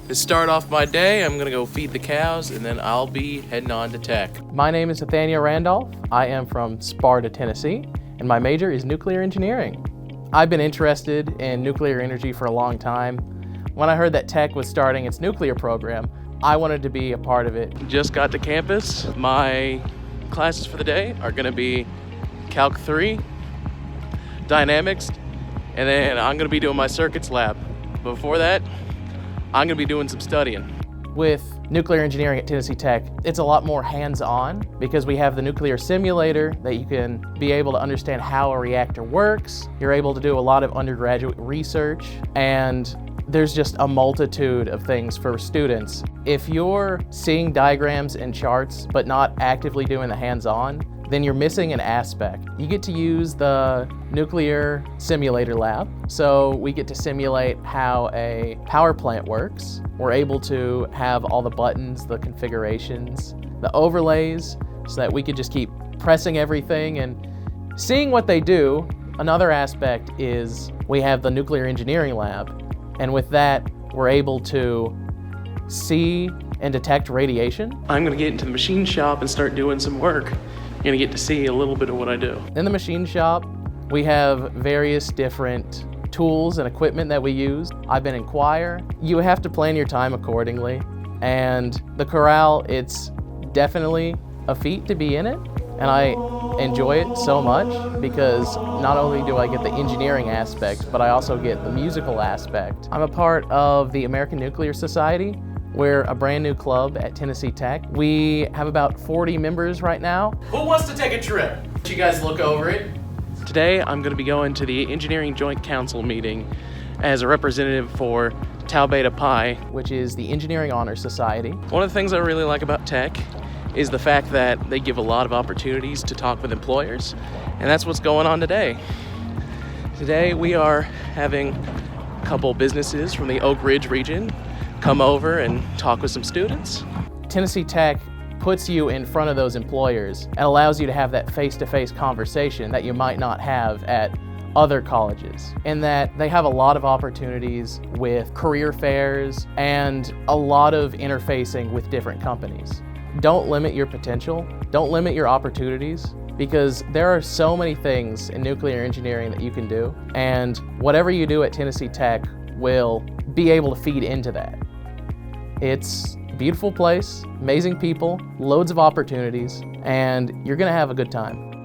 To start off my day, I'm gonna go feed the cows and then I'll be heading on to tech. My name is Nathaniel Randolph. I am from Sparta, Tennessee, and my major is nuclear engineering. I've been interested in nuclear energy for a long time. When I heard that Tech was starting its nuclear program, I wanted to be a part of it. Just got to campus. My classes for the day are gonna be Calc 3, Dynamics, and then I'm gonna be doing my circuits lab. Before that, I'm gonna be doing some studying. With nuclear engineering at Tennessee Tech, it's a lot more hands-on because we have the nuclear simulator that you can be able to understand how a reactor works. You're able to do a lot of undergraduate research, and there's just a multitude of things for students. If you're seeing diagrams and charts but not actively doing the hands-on, then you're missing an aspect. You get to use the nuclear simulator lab, so we get to simulate how a power plant works. We're able to have all the buttons, the configurations, the overlays, so that we could just keep pressing everything and seeing what they do. Another aspect is we have the nuclear engineering lab, and with that, we're able to see and detect radiation. I'm gonna get into the machine shop and start doing some work. You're gonna get to see a little bit of what I do. In the machine shop, we have various different tools and equipment that we use. I've been in choir. You have to plan your time accordingly. And the chorale, it's definitely a feat to be in it. And I enjoy it so much because not only do I get the engineering aspect, but I also get the musical aspect. I'm a part of the American Nuclear Society. We're a brand new club at Tennessee Tech. We have about 40 members right now. Who wants to take a trip? You guys look over it. Today, I'm gonna be going to the Engineering Joint Council meeting as a representative for Tau Beta Pi, which is the Engineering Honor Society. One of the things I really like about Tech is the fact that they give a lot of opportunities to talk with employers, and that's what's going on today. Today, we are having a couple businesses from the Oak Ridge region come over and talk with some students. Tennessee Tech puts you in front of those employers and allows you to have that face-to-face conversation that you might not have at other colleges, in that they have a lot of opportunities with career fairs and a lot of interfacing with different companies. Don't limit your potential, don't limit your opportunities, because there are so many things in nuclear engineering that you can do, and whatever you do at Tennessee Tech will be able to feed into that. It's a beautiful place, amazing people, loads of opportunities, and you're gonna have a good time.